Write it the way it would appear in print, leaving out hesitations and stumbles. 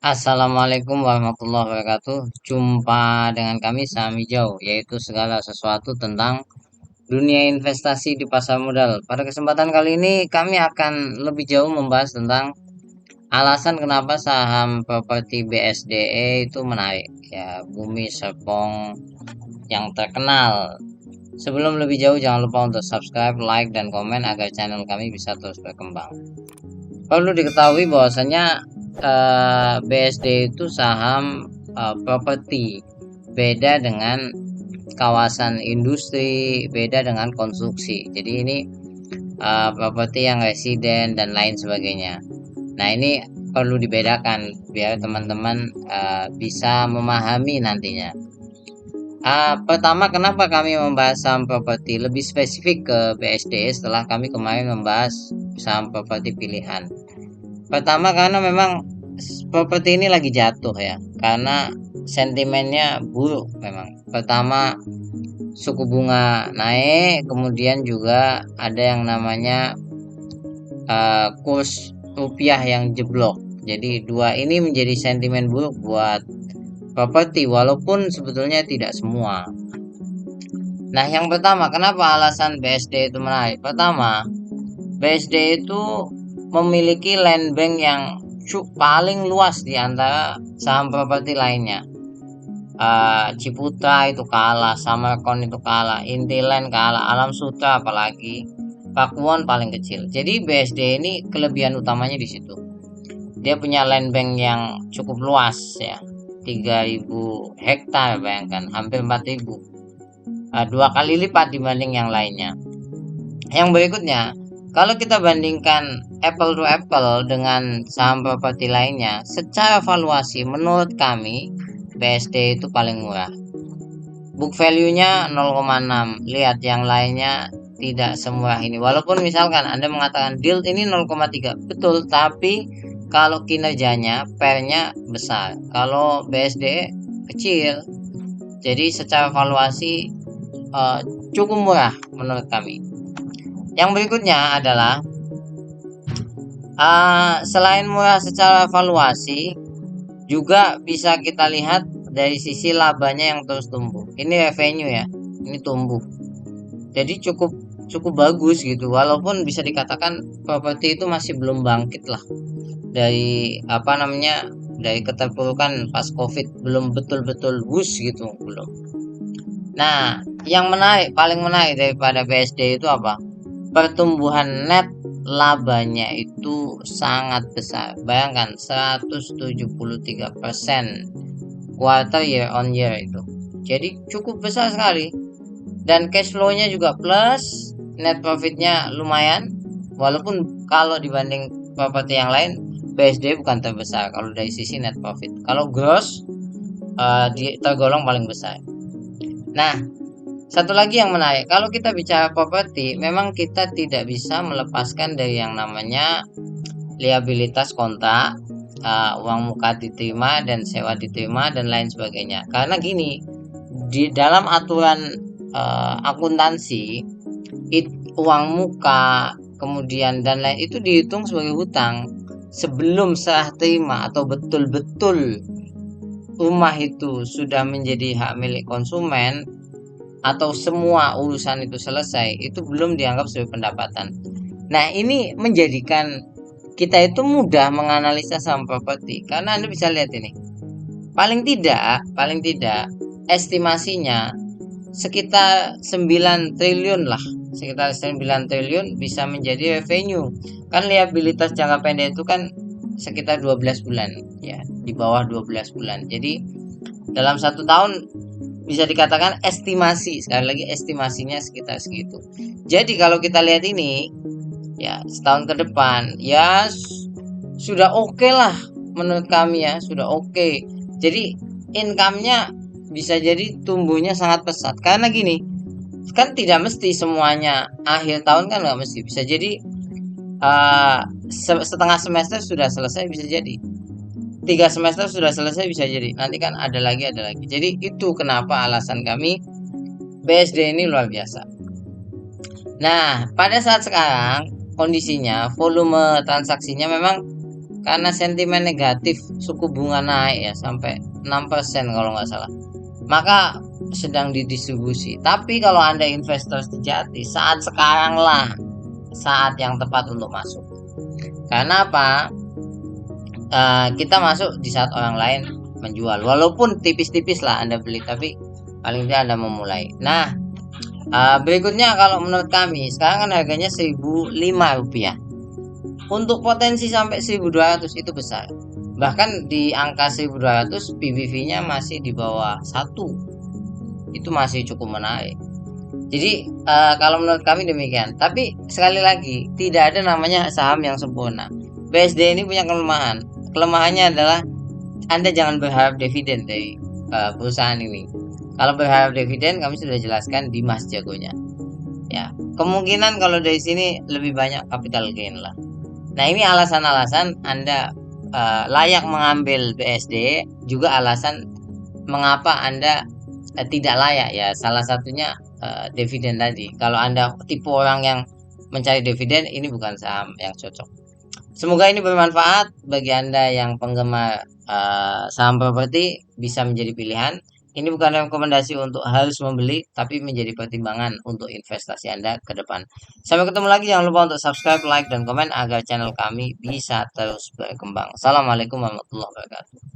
Assalamualaikum warahmatullahi wabarakatuh. Jumpa dengan kami Saham Hijau, yaitu segala sesuatu tentang dunia investasi di pasar modal. Pada kesempatan kali ini kami akan lebih jauh membahas tentang alasan kenapa saham properti BSDE itu menarik. Ya, Bumi Serpong yang terkenal. Sebelum lebih jauh, jangan lupa untuk subscribe, like, dan komen agar channel kami bisa terus berkembang. Perlu diketahui bahwasanya BSD itu saham properti, beda dengan kawasan industri, beda dengan konstruksi. Jadi ini properti yang residen dan lain sebagainya. Nah, ini perlu dibedakan biar teman-teman bisa memahami nantinya. Pertama, kenapa kami membahas saham properti lebih spesifik ke BSD setelah kami kemarin membahas saham properti pilihan. Pertama, karena memang properti ini lagi jatuh ya, karena sentimennya buruk memang. Pertama, suku bunga naik, kemudian juga ada yang namanya kurs rupiah yang jeblok. Jadi dua ini menjadi sentimen buruk buat properti, walaupun sebetulnya tidak semua. Nah, yang pertama, kenapa alasan BSD itu menarik? Pertama, BSD itu memiliki land bank yang paling luas di antara saham properti lainnya. Ciputra itu kalah, Samarkon itu kalah, Intiland kalah, Alam Sutra apalagi, Pakuwon paling kecil. Jadi BSD ini kelebihan utamanya di situ. Dia punya land bank yang cukup luas ya, 3.000 hektar, bayangkan, hampir 4.000, dua kali lipat dibanding yang lainnya. Yang berikutnya, kalau kita bandingkan apple to apple dengan saham properti lainnya, secara valuasi menurut kami BSD itu paling murah. Book value-nya 0,6. Lihat yang lainnya tidak semurah ini. Walaupun misalkan Anda mengatakan yield ini 0,3, betul, tapi kalau kinerjanya pernya besar. Kalau BSD kecil. Jadi secara valuasi cukup murah menurut kami. Yang berikutnya adalah selain murah secara valuasi, juga bisa kita lihat dari sisi labanya yang terus tumbuh. Ini revenue ya, ini tumbuh. Jadi cukup cukup bagus gitu. Walaupun bisa dikatakan properti itu masih belum bangkit lah dari dari keterpurukan pas COVID, belum betul-betul boost gitu, belum. Nah, yang menarik, paling menarik daripada BSD itu apa? Pertumbuhan net labanya itu sangat besar. Bayangkan 173% quarter year on year itu. Jadi cukup besar sekali. Dan cash flow-nya juga plus, net profit-nya lumayan. Walaupun kalau dibanding properti yang lain, BSD bukan terbesar kalau dari sisi net profit. Kalau gross tergolong paling besar. Nah, satu lagi yang menarik, kalau kita bicara properti, memang kita tidak bisa melepaskan dari yang namanya liabilitas kontrak, uang muka diterima dan sewa diterima dan lain sebagainya. Karena gini, di dalam aturan akuntansi, uang muka kemudian dan lain itu dihitung sebagai hutang sebelum serah terima atau betul-betul rumah itu sudah menjadi hak milik konsumen atau semua urusan itu selesai, itu belum dianggap sebagai pendapatan. Nah, ini menjadikan kita itu mudah menganalisa saham properti karena Anda bisa lihat ini. Paling tidak estimasinya sekitar 9 triliun lah. Sekitar 9 triliun bisa menjadi revenue. Kan liabilitas jangka pendek itu kan sekitar 12 bulan ya, di bawah 12 bulan. Jadi dalam 1 tahun bisa dikatakan estimasi, sekali lagi estimasinya sekitar segitu. Jadi kalau kita lihat ini ya, setahun ke depan ya sudah oke lah menurut kami ya, sudah oke. Jadi income-nya bisa jadi tumbuhnya sangat pesat karena gini, kan tidak mesti semuanya akhir tahun, kan nggak mesti, bisa jadi setengah semester sudah selesai, bisa jadi 3 semester sudah selesai, bisa jadi nanti kan ada lagi. Jadi itu kenapa alasan kami BSD ini luar biasa. Nah, pada saat sekarang kondisinya volume transaksinya memang karena sentimen negatif suku bunga naik ya sampai 6% kalau nggak salah. Maka sedang didistribusi. Tapi kalau Anda investor sejati, saat sekarang lah saat yang tepat untuk masuk. Karena apa? Kita masuk di saat orang lain menjual. Walaupun tipis-tipis lah Anda beli, tapi paling tidak Anda memulai. Nah, berikutnya kalau menurut kami, sekarang kan harganya Rp1.005. Untuk potensi sampai 1.200 itu besar. Bahkan di angka 1.200 PBV-nya masih di bawah 1. Itu masih cukup menarik. Jadi kalau menurut kami demikian. Tapi sekali lagi tidak ada namanya saham yang sempurna. BSD ini punya kelemahan. Kelemahannya adalah Anda jangan berharap dividen dari perusahaan ini. Kalau berharap dividen kami sudah jelaskan di Mas jagonya. Ya, kemungkinan kalau dari sini lebih banyak capital gain lah. Nah, ini alasan-alasan Anda layak mengambil BSD, juga alasan mengapa Anda tidak layak ya. Salah satunya dividen tadi. Kalau Anda tipe orang yang mencari dividen, ini bukan saham yang cocok. Semoga ini bermanfaat bagi Anda yang penggemar saham properti, bisa menjadi pilihan. Ini bukan rekomendasi untuk harus membeli, tapi menjadi pertimbangan untuk investasi Anda ke depan. Sampai ketemu lagi, jangan lupa untuk subscribe, like, dan komen agar channel kami bisa terus berkembang. Assalamualaikum warahmatullahi wabarakatuh.